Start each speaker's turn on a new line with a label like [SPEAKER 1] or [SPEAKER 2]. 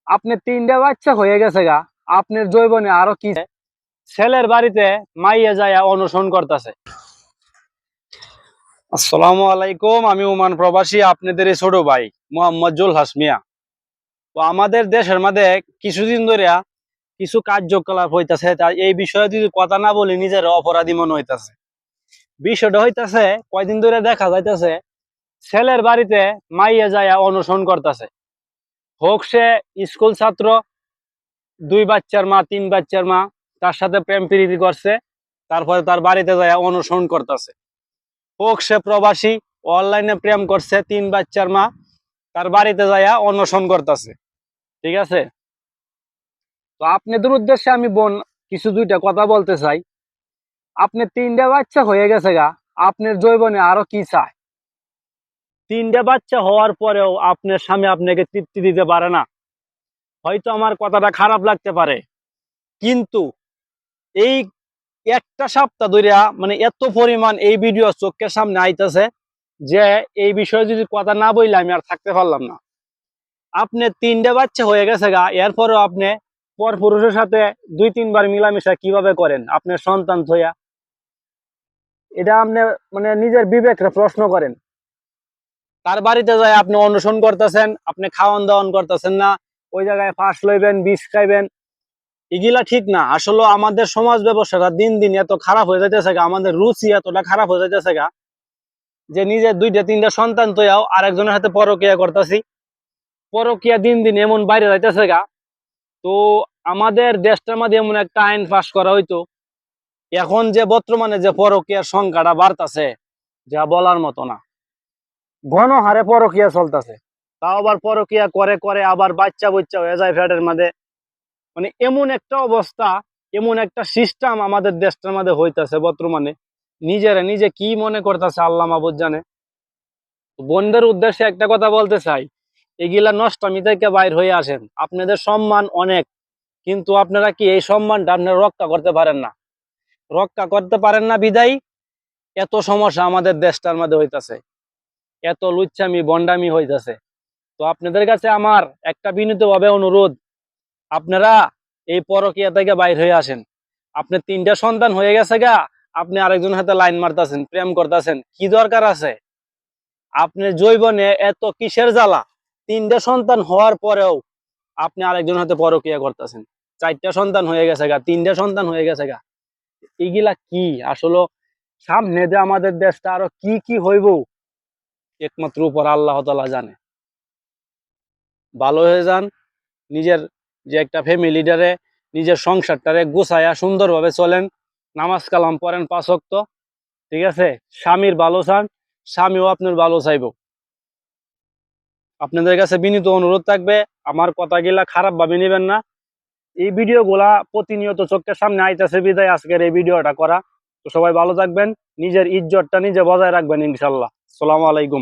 [SPEAKER 1] আপনি তিনটা বাচ্চা হয়ে গেছে গা, আপনার জৈবনে আরো কি ছেলের বাড়িতে মাইয়া যায় অনুসরণ করতেছে। আসসালামু আলাইকুম, আমি ওমান প্রবাসী, আপনাদের এই ছোট ভাই মোহাম্মদ জুলহাস মিয়া। তো আমাদের দেশের মধ্যে কিছুদিন ধরে কিছু কার্যকলাপ হইতাছে, তাই এই বিষয়ে যদি কথা না বলি নিজের অপরাধী মনে হইতাছে। বিষয়টা হইতাছে কয়দিন ধরে দেখা যাইতেছে ছেলের বাড়িতে মাইয়া যায় অনুসরণ করতেছে। হোক সে স্কুল ছাত্র, দুই বাচ্চার মা, তিন বাচ্চার মা, তার সাথে প্রেম প্রীতি করছে, তারপরে তার বাড়িতে যায় অনুসরণ করতেছে। হোক সে প্রবাসী, অনলাইনে প্রেম করছে, তিন বাচ্চার মা, তার বাড়িতে যায় অনুসরণ করতেছে। ঠিক আছে, তো আপনাদের উদ্দেশ্যে আমি কিছু দুইটা কথা বলতে চাই। আপনি তিনটা বাচ্চা হয়ে গেছে গা, আপনার জৈবনে আরো কি চায়? তিনটা বাচ্চা হওয়ার পরেও আপনার স্বামী আপনাকে তৃপ্তি দিতে পারে না। হয়তো আমার কথাটা খারাপ লাগতে পারে, কিন্তু এই একটা সপ্তাহ ধরে মানে এত পরিমাণ এই ভিডিও চোখের সামনে আইতেছে যে এই বিষয়ে যদি কথা না বললে আমি আর থাকতে পারলাম না। আপনি তিনটা বাচ্চা হয়ে গেছে গা, এরপরও আপনি পর পুরুষের সাথে দুই তিনবার মিলামিশা কিভাবে করেন আপনার সন্তান থইয়া? এটা আপনি মানে নিজের বিবেকরে প্রশ্ন করেন। তার বাড়িতে যায় আপনি অনুসরণ করতেছেন, আপনি খাওয়ান দাওয়ান করতেছেন না, ওই জায়গায় ফাঁস লইবেন, বিষ খাইবেন, এগুলা ঠিক না। আসলে আমাদের সমাজ ব্যবস্থাটা দিন দিন এত খারাপ হয়ে যাইতেছে গা, আমাদের রুচি এতটা খারাপ হয়ে যাইতেছে গা, যে নিজের দুইটা তিনটা সন্তান তৈয়াও আরেকজনের হাতে পরকিয়া করতেছি। পরকিয়া দিন দিন এমন বাইরে যাইতেছে গা। তো আমাদের দেশটার মধ্যে এমন একটা আইন পাস করা হইতো, এখন যে বর্তমানে যে পরকিয়ার সংখ্যাটা বাড়তাছে যা বলার মতো না। ঘন হারে পরকিয়া চলতেছে, তাও আবার পরকিয়া করে করে আবার বাচ্চা বুচ্চা হয়ে যায় ফ্যাটের মধ্যে। মানে এমন একটা অবস্থা, এমন একটা সিস্টেম আমাদের দেশটার মধ্যে হইতাছে বর্তমানে, নিজেরা নিজে কি মনে করতেছে আল্লাহ মাহবুদ জানে। বোনদের উদ্দেশ্যে একটা কথা বলতে চাই, এগুলা নষ্টামি থেকে বাইর হয়ে আসেন। আপনাদের সম্মান অনেক, কিন্তু আপনারা কি এই সম্মানটা আপনারা রক্ষা করতে পারেন না। রক্ষা করতে পারেন না বিদায় এত সমস্যা আমাদের দেশটার মধ্যে হইতাছে, এত লুচ্ছামি বন্ডামি হইতাছে। তো আপনাদের কাছে আমার একটা বিনীতভাবে অনুরোধ, আপনারা এই পরকীয়া থেকে বাইর হয়ে আসেন। আপনি তিনটা সন্তান হয়ে গেছে গা, আপনি আরেকজনের হাতে লাইন মারতেছেন, প্রেম করতেছেন, কি দরকার আছে? আপনার জৈবনে এত কিসের জ্বালা? তিনটা সন্তান হওয়ার পরেও আপনি আরেকজনের হাতে পরকীয়া করতেছেন। চারটা সন্তান হয়ে গেছে গা, তিনটা সন্তান হয়ে গেছে গা, এগুলা কি আসলে? সামনে যে আমাদের দেশটা আরো কি কি হইব একমাত্র উপর আল্লাহ তাআলা জানে। ভালো হয়ে যান, নিজের যে একটা ফ্যামিলিটারে, নিজের সংসারটারে গুছায়া সুন্দরভাবে চলেন, নামাজ কালাম পড়েন 5 ওয়াক্ত। ঠিক আছে, স্বামীর ভালো চান, স্বামীও আপনার ভালো চাইব। আপনাদের কাছে বিনীত অনুরোধ থাকবে, আমার কথাগুলা খারাপ ভাবে নেবেন না। এই ভিডিওগুলা প্রতিনিয়ত চোখের সামনে আইতেছে বিদায় আজকের এই ভিডিওটা করা। তো সবাই ভালো থাকবেন, নিজের ইজ্জতটা নিজে বজায় রাখবেন ইনশাল্লাহ। আসসালামু আলাইকুম।